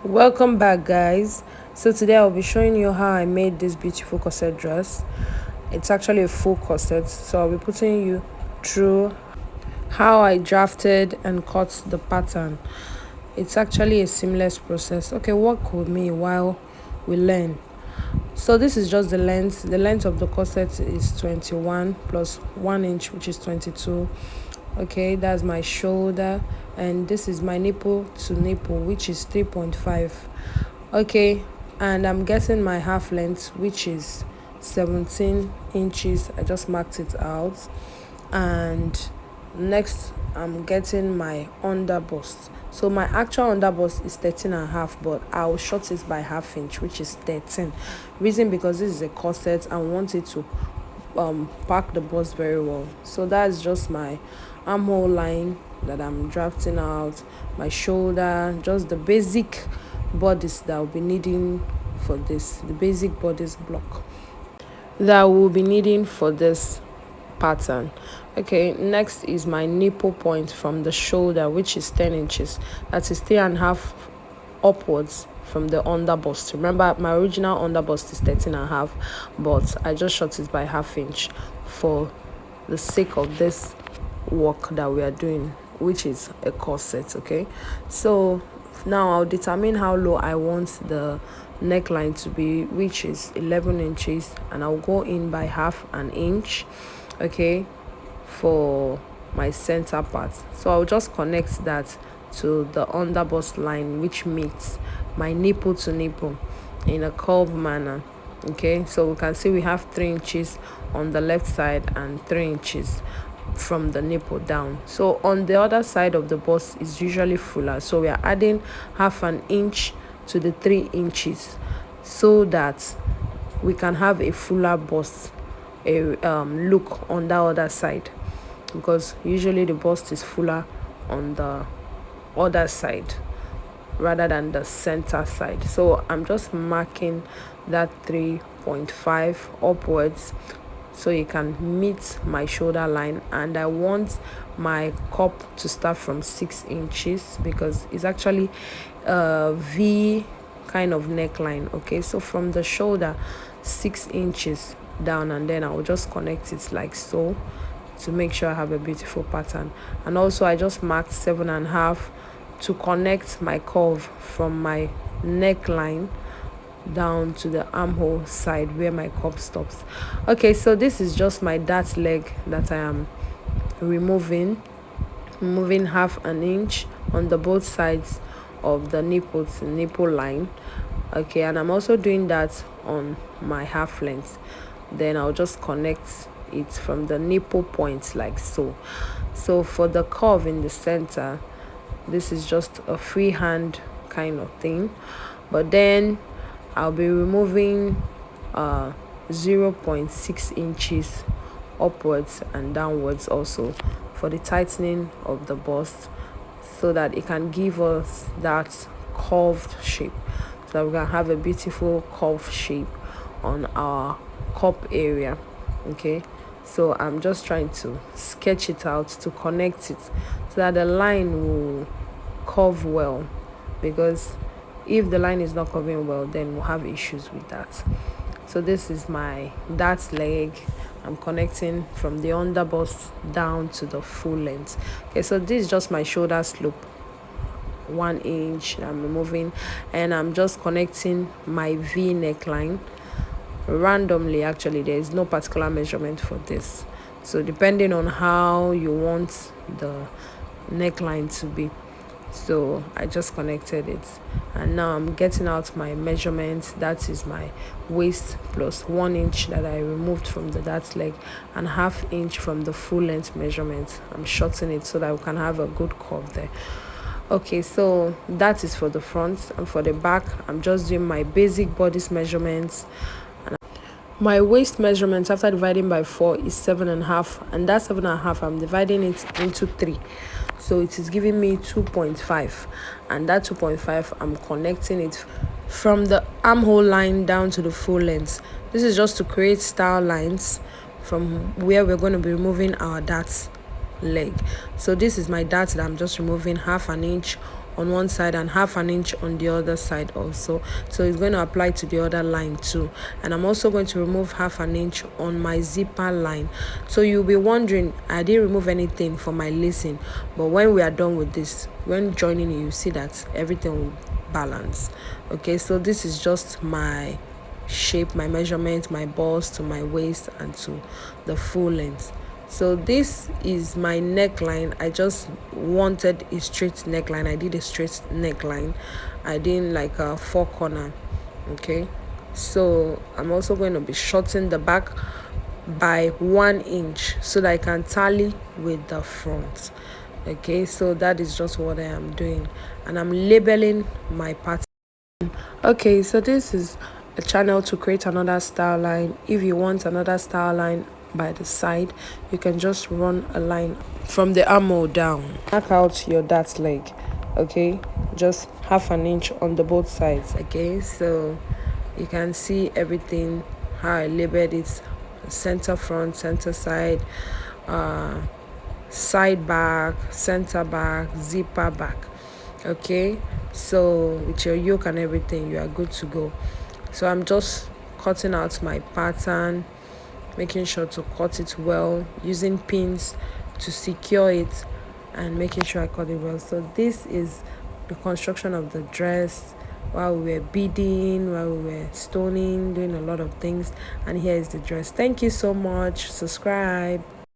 Welcome back, guys. So today I'll be showing you how I made this beautiful corset dress. It's actually a full corset, so I'll be putting you through how I drafted and cut the pattern. It's actually a seamless process. Okay, work with me while we learn. So this is just the length. The length of the corset is 21 plus 1 inch, which is 22. Okay, that's my shoulder, and this is my nipple to nipple, which is 3.5. Okay, and I'm getting my half length, which is 17 inches. I just marked it out. And next I'm getting my under bust. So my actual under bust is 13.5, but I'll short it by half inch, which is 13. Reason because this is a corset and want it to pack the bust very well. So that's just my armhole line that I'm drafting out, my shoulder, just the basic bodice that I'll be needing for this, the basic bodice block that we'll be needing for this pattern. Okay, next is my nipple point from the shoulder, which is 10 inches. That is 3.5 upwards from the under bust. Remember, my original under bust is 13.5, but I just short it by half inch for the sake of this work that we are doing, which is a corset. Okay, so now I'll determine how low I want the neckline to be, which is 11 inches, and I'll go in by half an inch, okay, for my center part. So I'll just connect that to the under bust line, which meets my nipple to nipple in a curved manner. Okay, so we can see we have 3 inches on the left side and 3 inches from the nipple down. So on the other side of the bust is usually fuller, so we are adding half an inch to the 3 inches so that we can have a fuller bust, a look on the other side, because usually the bust is fuller on the other side rather than the center side. So I'm just marking that 3.5 upwards so you can meet my shoulder line, and I want my cup to start from 6 inches because it's actually a V kind of neckline. Okay, so from the shoulder 6 inches down, and then I'll just connect it like so to make sure I have a beautiful pattern. And also I just marked 7.5 to connect my curve from my neckline down to the armhole side where my cup stops. Okay, so this is just my dart leg that I am removing half an inch on the both sides of the nipple to nipple line. Okay, and I'm also doing that on my half length. Then I'll just connect it from the nipple point like so. So for the curve in the center, this is just a freehand kind of thing, but then I'll be removing 0.6 inches upwards and downwards also for the tightening of the bust, so that it can give us that curved shape, so that we can have a beautiful curved shape on our cup area. Okay, so I'm just trying to sketch it out to connect it so that the line will curve well, because if the line is not curving well, then we'll have issues with that. So this is my dart leg. I'm connecting from the under bust down to the full length. Okay, so this is just my shoulder slope, 1 inch I'm removing, and I'm just connecting my V neckline randomly. Actually, there is no particular measurement for this, so depending on how you want the neckline to be. So I just connected it, and now I'm getting out my measurement. That is my waist plus 1 inch that I removed from the dart leg and half inch from the full length measurement. I'm shortening it so that we can have a good curve there. Okay, so that is for the front, and for the back I'm just doing my basic bodice measurements. My waist measurement after dividing by 4 is 7.5, and that 7.5 I'm dividing it into 3, so it is giving me 2.5, and that 2.5 I'm connecting it from the armhole line down to the full length. This is just to create style lines from where we're going to be removing our dart leg. So this is my dart that I'm just removing half an inch on one side and half an inch on the other side also. So it's going to apply to the other line too. And I'm also going to remove half an inch on my zipper line. So you'll be wondering, I didn't remove anything for my lacing, but when we are done with this, when joining, you see that everything will balance. Okay, so this is just my shape, my measurement, my bust to my waist and to the full length. So this is my neckline. I just wanted a straight neckline. I did a straight neckline. I didn't like a 4 corner. Okay, so I'm also going to be shortening the back by 1 inch so that I can tally with the front. Okay, so that is just what I am doing, and I'm labeling my pattern. Okay, so this is a channel to create another style line. If you want another style line by the side, you can just run a line from the armhole down. Mark out your dart leg. Okay, just half an inch on the both sides. Okay, so you can see everything, how I labeled it: center front, center side, side back, center back, zipper back. Okay, so with your yoke and everything, you are good to go. So I'm just cutting out my pattern, making sure to cut it well, using pins to secure it, and making sure I cut it well. So this is the construction of the dress while we were beading, while we were stoning, doing a lot of things. And here is the dress. Thank you so much. Subscribe.